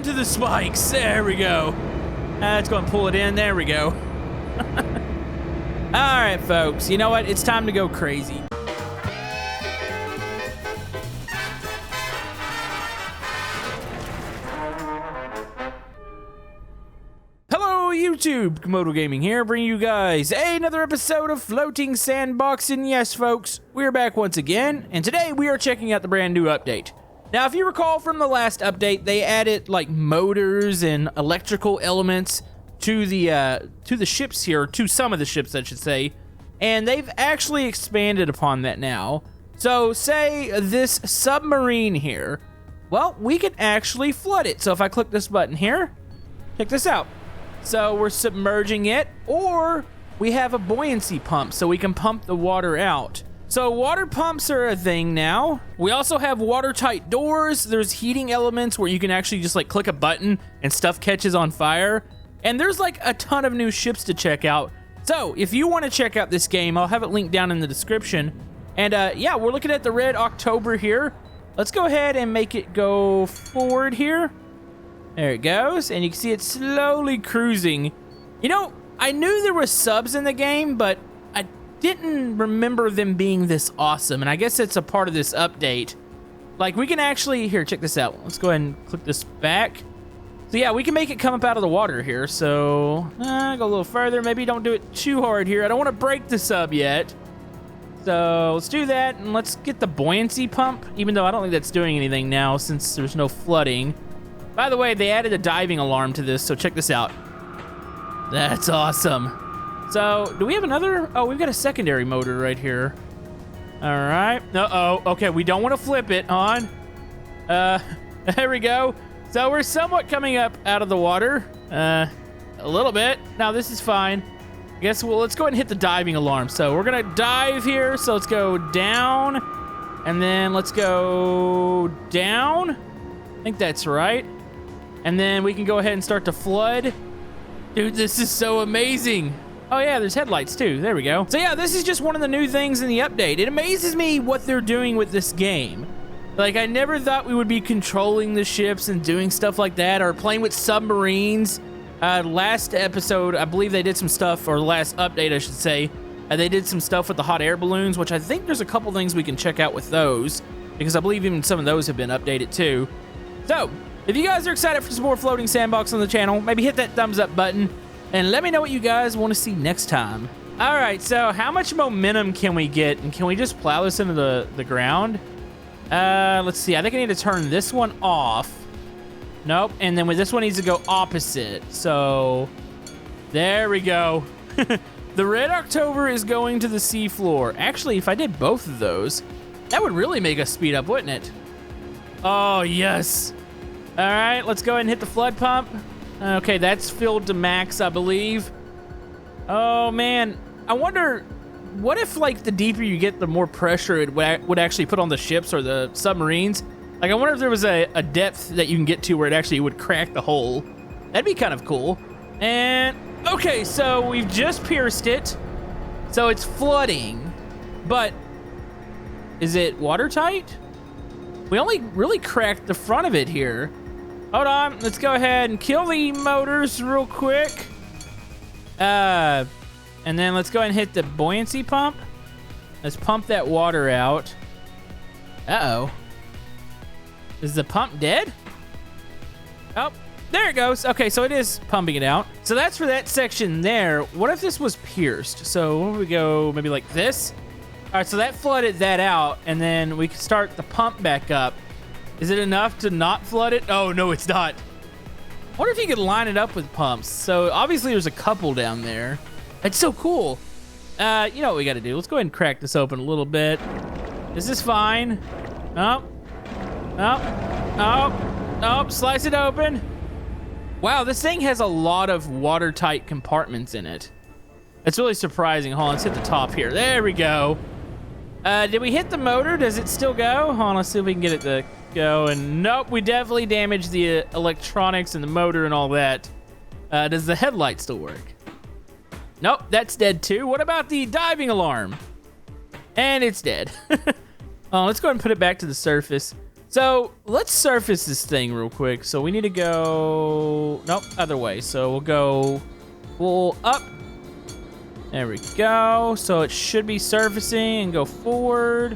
onto the spikes. There we go. Let's go and pull it in. There we go. All right, folks. You know what? It's time to go crazy. YouTube, Camodo Gaming here, bringing you guys another episode of Floating Sandbox. And yes, folks, we're back once again, and today we are checking out the brand new update. Now, if you recall from the last update, they added like motors and electrical elements to the ships here, to some of the ships, I should say, and they've actually expanded upon that now. So, say this submarine here, well, we can actually flood it. So if I click this button here, check this out. So we're submerging it, or we have a buoyancy pump so we can pump the water out. So water pumps are a thing now. We also have watertight doors. There's heating elements where you can actually just like click a button and stuff catches on fire. And there's like a ton of new ships to check out. So if you want to check out this game, I'll have it linked down in the description. And yeah, we're looking at the red October here. Let's go ahead and make it go forward here. There it goes, and you can see it slowly cruising. You know, I knew there were subs in the game, but I didn't remember them being this awesome, and I guess it's a part of this update. Like, we can actually... Here, check this out. Let's go ahead and click this back. So, yeah, we can make it come up out of the water here, so... go a little further. Maybe don't do it too hard here. I don't want to break the sub yet. So, let's do that, and let's get the buoyancy pump, even though I don't think that's doing anything now since there's no flooding. By the way, they added a diving alarm to this, so check this out. That's awesome. So, do we have another? Oh, we've got a secondary motor right here. All right. Uh-oh. Okay, we don't want to flip it on. There we go. So, we're somewhat coming up out of the water. A little bit. Now, this is fine. I guess, well, let's go ahead and hit the diving alarm. So, we're going to dive here. So, let's go down. And then let's go down. I think that's right. And then we can go ahead and start to flood. Dude, this is so amazing. Oh yeah, there's headlights too. There we go. So yeah, this is just one of the new things in the update. It amazes me what they're doing with this game. Like, I never thought we would be controlling the ships and doing stuff like that, or playing with submarines. Last episode, I believe they did some stuff, or last update, I should say, they did some stuff with the hot air balloons, which I think there's a couple things we can check out with those, because I believe even some of those have been updated too. So, if you guys are excited for some more Floating Sandbox on the channel, maybe hit that thumbs up button and let me know what you guys want to see next time. All right, so how much momentum can we get, and can we just plow this into the ground? Let's see. I think I need to turn this one off. Nope. And then this one needs to go opposite. So there we go. The red October is going to the seafloor. Actually, if I did both of those, that would really make us speed up, wouldn't it? Oh, yes. All right, let's go ahead and hit the flood pump. Okay, that's filled to max, I believe. Oh, man. I wonder, what if, like, the deeper you get, the more pressure it would actually put on the ships or the submarines? Like, I wonder if there was a depth that you can get to where it actually would crack the hull. That'd be kind of cool. And, okay, so we've just pierced it. So it's flooding. But, is it watertight? We only really cracked the front of it here. Hold on, let's go ahead and kill the motors real quick. And then let's go ahead and hit the buoyancy pump. Let's pump that water out. Uh-oh. Is the pump dead? Oh, there it goes. Okay, so it is pumping it out. So that's for that section there. What if this was pierced? So where do we go? Maybe like this? All right, so that flooded that out, and then we can start the pump back up. Is it enough to not flood it? Oh, no, it's not. I wonder if you could line it up with pumps. So obviously there's a couple down there. It's so cool. You know what we got to do? Let's go ahead and crack this open a little bit. Is this fine? Oh. Oh. Oh. Oh. Slice it open. Wow, this thing has a lot of watertight compartments in it. It's really surprising. Hold on, let's hit the top here. There we go. Did we hit the motor? Does it still go? Hold on, let's see if we can get it to go. And nope, we definitely damaged the electronics and the motor and all that. Does the headlight still work? Nope, that's dead too. What about the diving alarm? And it's dead. Let's go ahead and put it back to the surface. So let's surface this thing real quick. So we need to go, nope, other way. So we'll go full up. There we go. So it should be surfacing and go forward.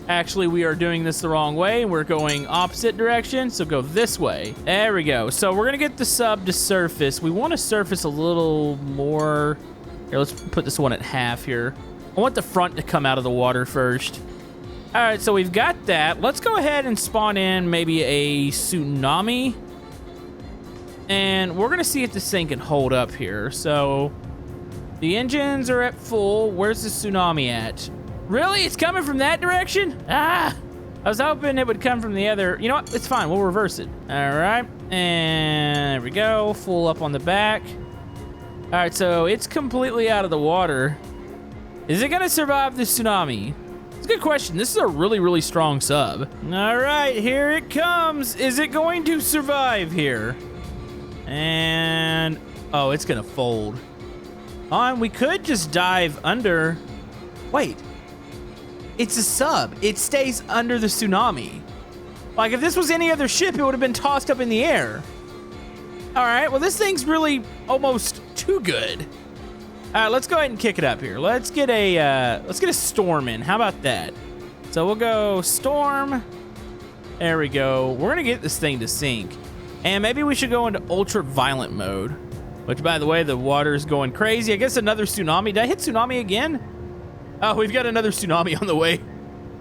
Actually, we are doing this the wrong way. We're going opposite direction, so go this way. There we go. So we're gonna get the sub to surface. We want to surface a little more. Here, let's put this one at half here. I want the front to come out of the water first. All right, so we've got that. Let's go ahead and spawn in maybe a tsunami. And we're gonna see if this thing can hold up here. So the engines are at full. Where's the tsunami at? Really? It's coming from that direction? Ah! I was hoping it would come from the other. You know what? It's fine. We'll reverse it. All right. And there we go. Full up on the back. All right, so it's completely out of the water. Is it going to survive the tsunami? It's a good question. This is a really, really strong sub. All right, here it comes. Is it going to survive here? And, oh, it's going to fold. We could just dive under. Wait. It's a sub. It stays under the tsunami. Like, if this was any other ship, it would have been tossed up in the air. All right, well, this thing's really almost too good. All right, let's go ahead and kick it up here. Let's get a storm in. How about that? So we'll go storm. There we go. We're gonna get this thing to sink. And maybe we should go into ultra-violent mode. Which, by the way, the water's going crazy. I guess another tsunami. Did I hit tsunami again? Oh, we've got another tsunami on the way.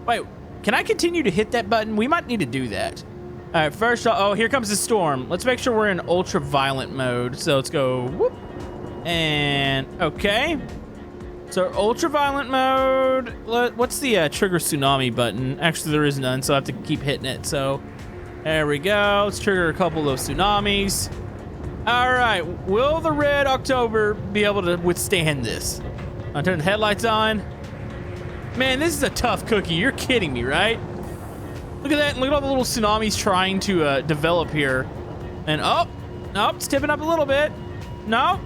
Wait, can I continue to hit that button? We might need to do that. All right, first, oh, here comes the storm. Let's make sure we're in ultra-violent mode. So let's go, whoop. And, okay. So ultra-violent mode. What's the trigger tsunami button? Actually, there is none, so I have to keep hitting it. So there we go. Let's trigger a couple of those tsunamis. All right, will the red October be able to withstand this? I'll turn the headlights on. Man, this is a tough cookie. You're kidding me, right? Look at that. Look at all the little tsunamis trying to develop here. And, oh, nope, it's tipping up a little bit. No.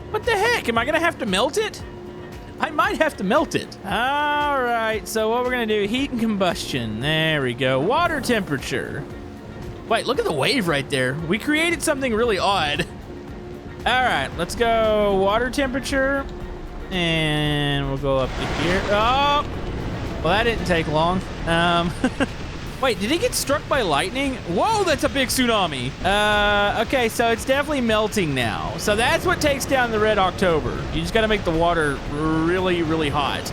What the heck? Am I going to have to melt it? I might have to melt it. All right, so what we're going to do, heat and combustion. There we go. Water temperature. Wait, look at the wave right there. We created something really odd. All right, let's go water temperature. And we'll go up to here. Oh, well, that didn't take long. Wait, did he get struck by lightning? Whoa, that's a big tsunami. Okay, so it's definitely melting now. So that's what takes down the red October. You just got to make the water really, really hot.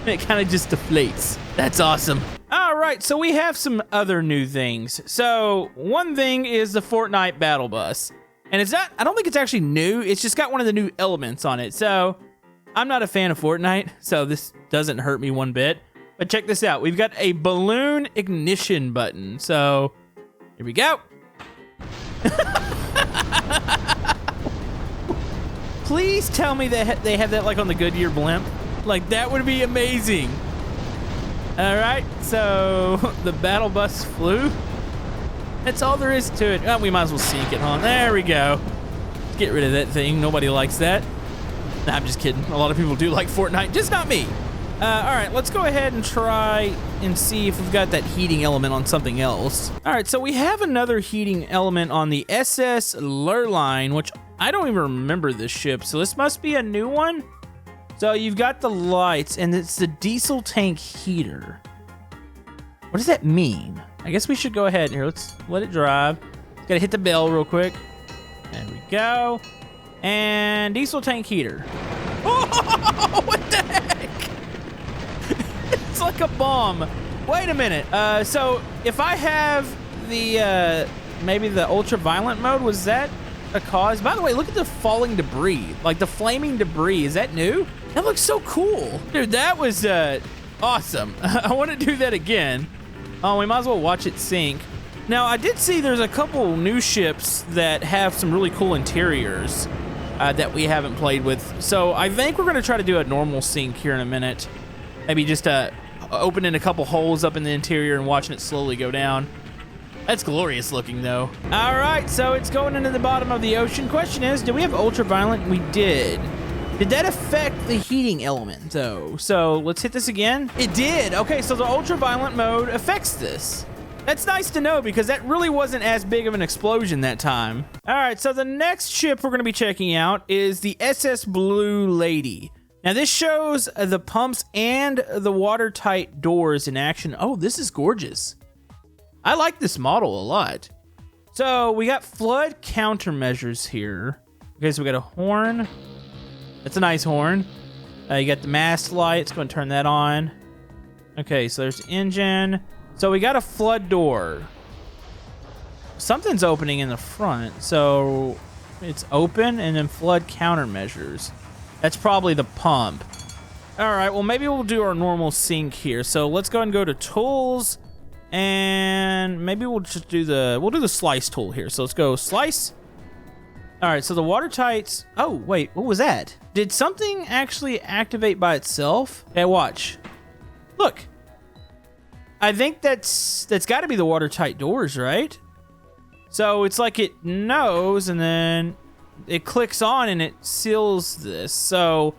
It kind of just deflates. That's awesome. All right, so we have some other new things. So one thing is the Fortnite Battle Bus. And it's not, I don't think it's actually new. It's just got one of the new elements on it. So I'm not a fan of Fortnite, so this doesn't hurt me one bit. But check this out. We've got a balloon ignition button. So here we go. Please tell me that they have that like on the Goodyear blimp. Like that would be amazing. All right, so the battle bus flew. That's all there is to it. Oh, we might as well sink it, huh? There we go. Get rid of that thing. Nobody likes that. Nah, I'm just kidding. A lot of people do like Fortnite, just not me. All right, let's go ahead and try and see if we've got that heating element on something else. All right, so we have another heating element on the SS Lurline, which I don't even remember this ship, so this must be a new one. So you've got the lights, and it's the diesel tank heater. What does that mean? I guess we should go ahead here. Let's let it drive. Gotta hit the bell real quick. There we go. And diesel tank heater. Oh, what the heck? It's like a bomb. Wait a minute. So if I have the, maybe the ultra-violent mode, was that a cause? By the way, look at the falling debris. Like the flaming debris. Is that new? That looks so cool. Dude, that was awesome. I want to do that again. Oh, we might as well watch it sink. Now, I did see there's a couple new ships that have some really cool interiors that we haven't played with. So I think we're going to try to do a normal sink here in a minute. Maybe just opening a couple holes up in the interior and watching it slowly go down. That's glorious looking, though. All right, so it's going into the bottom of the ocean. Question is, do we have ultraviolet? We did. Did that affect the heating element though? So let's hit this again. It did. Okay, so the ultraviolet mode affects this. That's nice to know because that really wasn't as big of an explosion that time. All right, so the next ship we're gonna be checking out is the SS Blue Lady. Now this shows the pumps and the watertight doors in action. Oh, this is gorgeous. I like this model a lot. So we got flood countermeasures here. Okay, so we got a horn. That's a nice horn. You got the mast lights. Go and turn that on. Okay, so there's the engine. So we got a flood door. Something's opening in the front. So it's open and then flood countermeasures. That's probably the pump. All right, well, maybe we'll do our normal sink here. So let's go and go to tools. And maybe we'll just do the slice tool here. So let's go slice. All right, so the watertights. Oh, wait, what was that? Did something actually activate by itself? Okay, watch. Look. I think that's got to be the watertight doors, right? So it's like it knows, and then it clicks on, and it seals this. So,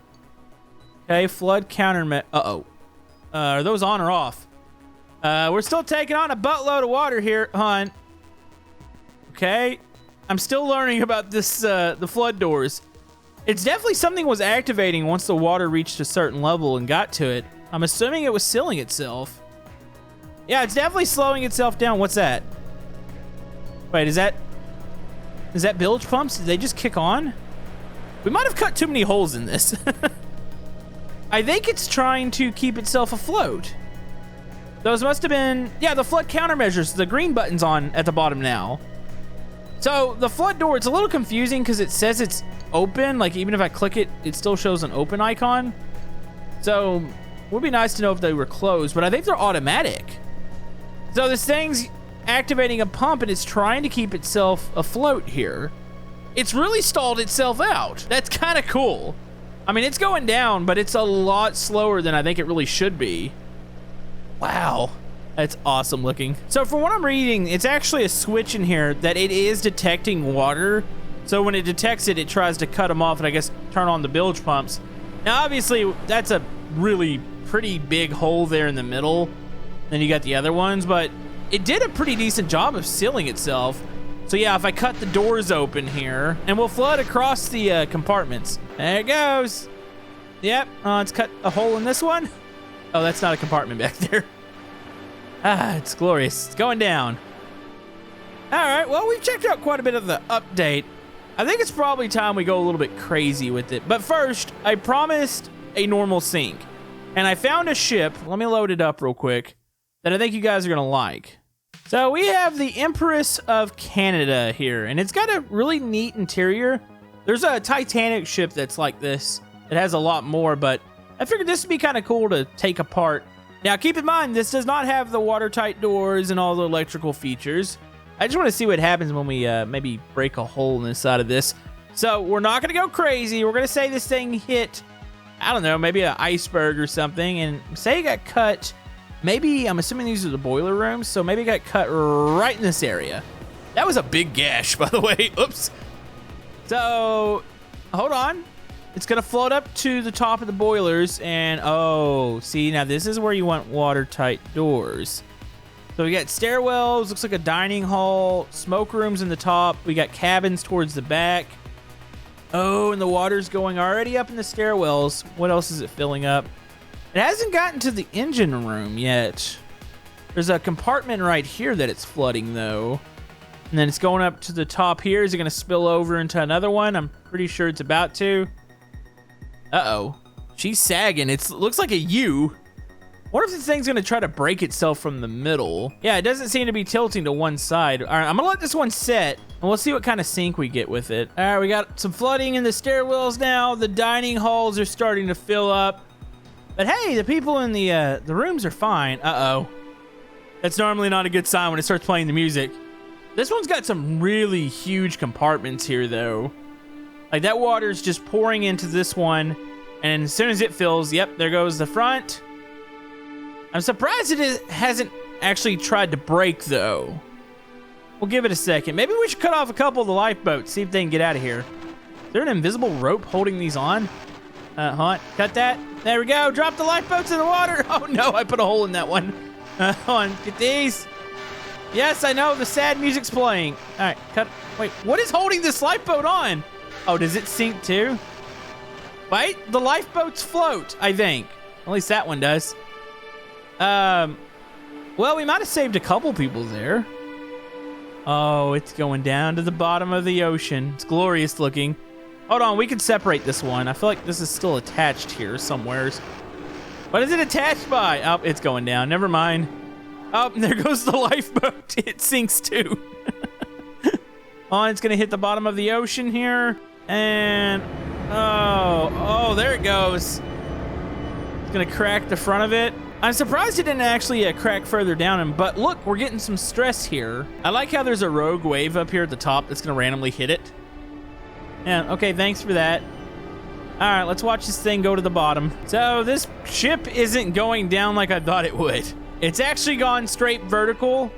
okay, flood counter. Are those on or off? We're still taking on a buttload of water here, hon. Okay. I'm still learning about this, the flood doors. It's definitely something was activating once the water reached a certain level and got to it. I'm assuming it was sealing itself. Yeah, it's definitely slowing itself down. What's that? Wait, is that bilge pumps? Did they just kick on? We might have cut too many holes in this. I think it's trying to keep itself afloat. Those must have been, yeah, the flood countermeasures. The green button's on at the bottom now. So the flood door, it's a little confusing because it says it's open. Like even if I click it, it still shows an open icon. So it would be nice to know if they were closed, but I think they're automatic. So this thing's activating a pump and it's trying to keep itself afloat here. It's really stalled itself out. That's kind of cool. I mean, it's going down, but it's a lot slower than I think it really should be. Wow. That's awesome looking. So from what I'm reading, it's actually a switch in here that it is detecting water. So when it detects it, it tries to cut them off and I guess turn on the bilge pumps. Now, obviously, that's a really pretty big hole there in the middle. Then you got the other ones, but it did a pretty decent job of sealing itself. So yeah, if I cut the doors open here, and we'll flood across the compartments. There it goes. Yep, let's cut a hole in this one. Oh, that's not a compartment back there. Ah, it's glorious. It's going down. All right, well, we've checked out quite a bit of the update. I think it's probably time we go a little bit crazy with it. But first, I promised a normal sink. And I found a ship, let me load it up real quick, that I think you guys are gonna like. So we have the Empress of Canada here, and it's got a really neat interior. There's a Titanic ship that's like this. It has a lot more, but I figured this would be kind of cool to take apart. Now, keep in mind, this does not have the watertight doors and all the electrical features. I just want to see what happens when we maybe break a hole in the side of this. So we're not going to go crazy. We're going to say this thing hit, I don't know, maybe an iceberg or something, and say it got cut. Maybe, I'm assuming these are the boiler rooms, so maybe it got cut right in this area. That was a big gash, by the way. Oops. So, hold on. It's going to float up to the top of the boilers, and oh, see, now this is where you want watertight doors. So we got stairwells, looks like a dining hall, smoke rooms in the top. We got cabins towards the back. Oh, and the water's going already up in the stairwells. What else is it filling up? It hasn't gotten to the engine room yet. There's a compartment right here that it's flooding, though. And then it's going up to the top here. Is it going to spill over into another one? I'm pretty sure it's about to. Uh-oh. She's sagging. It looks like a U. What if this thing's going to try to break itself from the middle? Yeah, it doesn't seem to be tilting to one side. All right, I'm going to let this one set, and we'll see what kind of sink we get with it. All right, we got some flooding in the stairwells now. The dining halls are starting to fill up. But hey, the people in the rooms are fine. Uh-oh. That's normally not a good sign when it starts playing the music. This one's got some really huge compartments here, though. Like, that water's just pouring into this one, and as soon as it fills, yep, there goes the front. I'm surprised it hasn't actually tried to break, though. We'll give it a second. Maybe we should cut off a couple of the lifeboats, see if they can get out of here. Is there an invisible rope holding these on? Hold on. Cut that. There we go. Drop the lifeboats in the water. Oh, no. I put a hole in that one. Hold on. Get these. Yes, I know. The sad music's playing. All right. Cut. Wait. What is holding this lifeboat on? Oh, does it sink too? Wait. The lifeboats float, I think. At least that one does. Well, we might have saved a couple people there. Oh, it's going down to the bottom of the ocean. It's glorious looking. Hold on, we can separate this one. I feel like this is still attached here somewheres. What is it attached by? Oh, it's going down. Never mind. Oh, there goes the lifeboat. It sinks too. Oh, it's gonna hit the bottom of the ocean here. And, oh, there it goes. It's gonna crack the front of it. I'm surprised it didn't actually crack further down, but look, we're getting some stress here. I like how there's a rogue wave up here at the top that's gonna randomly hit it. Yeah, okay, thanks for that. All right, let's watch this thing go to the bottom. So this ship isn't going down like I thought it would. It's actually gone straight vertical,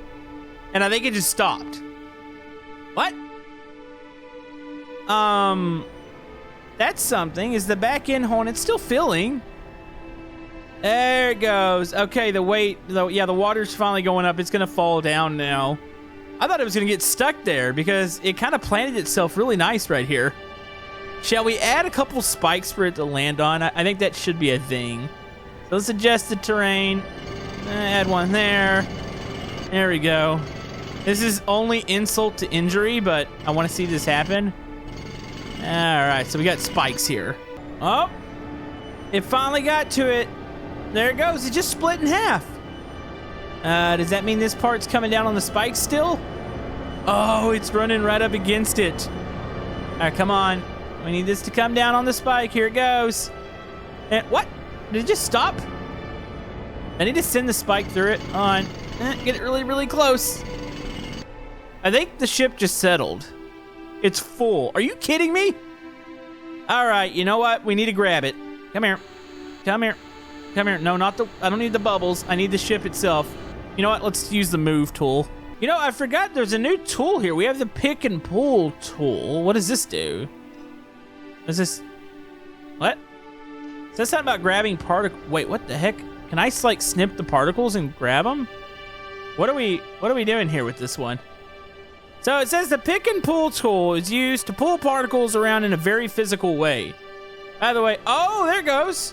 and I think it just stopped. What? That's something. Is the back end horn? It's still filling. There it goes. Okay, the water's finally going up. It's gonna fall down now. I thought it was gonna get stuck there because it kind of planted itself really nice right here. Shall we add a couple spikes for it to land on? I think that should be a thing. So let's adjust the terrain. Add one there. There we go. This is only insult to injury, but I want to see this happen. All right, so we got spikes here. Oh, it finally got to it. There it goes. It just split in half. Does that mean this part's coming down on the spikes still? Oh, it's running right up against it. All right, come on. We need this to come down on the spike. Here it goes. And what? Did it just stop? I need to send the spike through it. On. Get it really, really close. I think the ship just settled. It's full. Are you kidding me? All right, you know what? We need to grab it. Come here. Come here. Come here. No, not the... I don't need the bubbles. I need the ship itself. You know what? Let's use the move tool. You know, I forgot there's a new tool here. We have the pick and pull tool. What does this do? Is this... What? Is that something about grabbing particles? Wait, what the heck? Can I, like, snip the particles and grab them? What are we doing here with this one? So it says the pick and pull tool is used to pull particles around in a very physical way. By the way, oh, there it goes.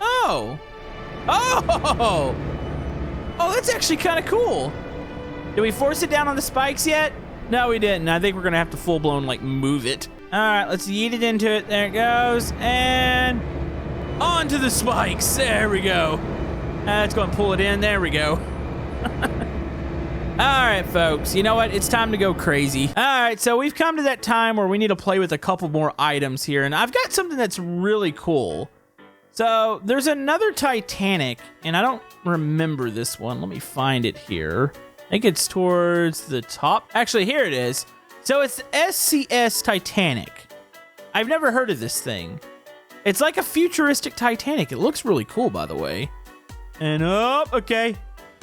Oh. Oh. Oh, that's actually kind of cool. Did we force it down on the spikes yet? No, we didn't. I think we're going to have to full-blown, like, move it. All right, let's yeet it into it. There it goes. And onto the spikes. There we go. Let's go and pull it in. There we go. All right, folks. You know what? It's time to go crazy. All right, so we've come to that time where we need to play with a couple more items here. And I've got something that's really cool. So there's another Titanic, and I don't remember this one. Let me find it here. I think it's towards the top. Actually, here it is. So it's the SCS Titanic. I've never heard of this thing. It's like a futuristic Titanic. It looks really cool, by the way. And okay.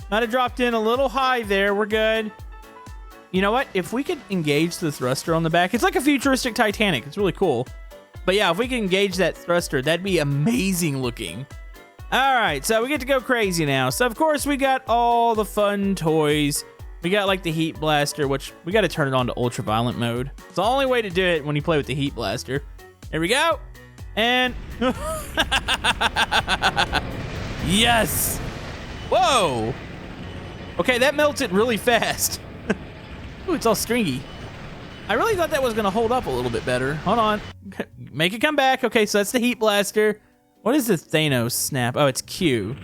Might have dropped in a little high there. We're good. You know what? If we could engage the thruster on the back, it's like a futuristic Titanic. It's really cool. But yeah, if we can engage that thruster, that'd be amazing looking. All right, so we get to go crazy now. So of course we got all the fun toys. We got like the heat blaster, which we got to turn it on to ultraviolet mode. It's the only way to do it when you play with the heat blaster. There we go. And yes. Whoa. Okay, that melted really fast. Ooh, it's all stringy. I really thought that was going to hold up a little bit better. Hold on. Make it come back. Okay, so that's the heat blaster. What is the Thanos Snap? Oh, it's Q.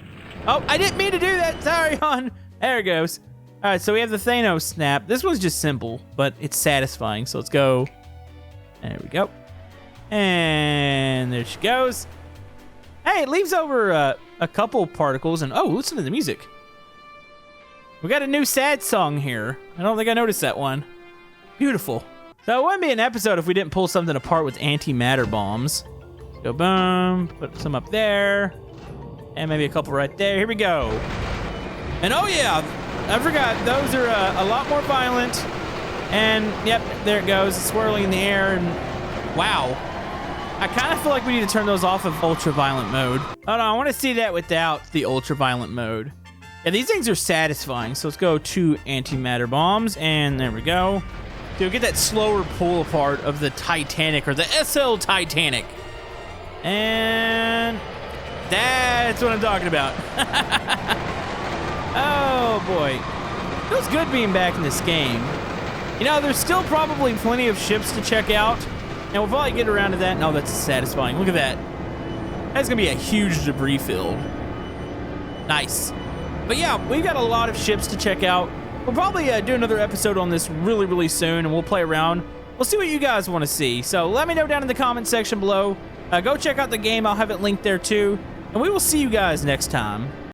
Oh, I didn't mean to do that. Sorry, hon. There it goes. All right, so we have the Thanos Snap. This one's just simple, but it's satisfying. So let's go. There we go. And there she goes. Hey, it leaves over a couple particles. And oh, listen to the music. We got a new sad song here. I don't think I noticed that one. Beautiful. So it wouldn't be an episode if we didn't pull something apart with Antimatter Bombs. Go boom, put some up there, and maybe a couple right there. Here we go. And oh yeah, I forgot, those are a lot more violent. And yep, there it goes, it's swirling in the air, and wow. I kind of feel like we need to turn those off of ultraviolet mode. Oh no, I want to see that without the ultraviolet mode. Yeah, these things are satisfying. So let's go to Antimatter Bombs, and there we go. Dude, get that slower pull apart of the Titanic, or the SL Titanic. And that's what I'm talking about. Oh boy. Feels good being back in this game. You know, there's still probably plenty of ships to check out. And we'll probably get around to that. No, that's satisfying. Look at that. That's going to be a huge debris field. Nice. But yeah, we've got a lot of ships to check out. We'll probably do another episode on this really, really soon, and we'll play around. We'll see what you guys want to see. So let me know down in the comment section below. Go check out the game. I'll have it linked there too. And we will see you guys next time.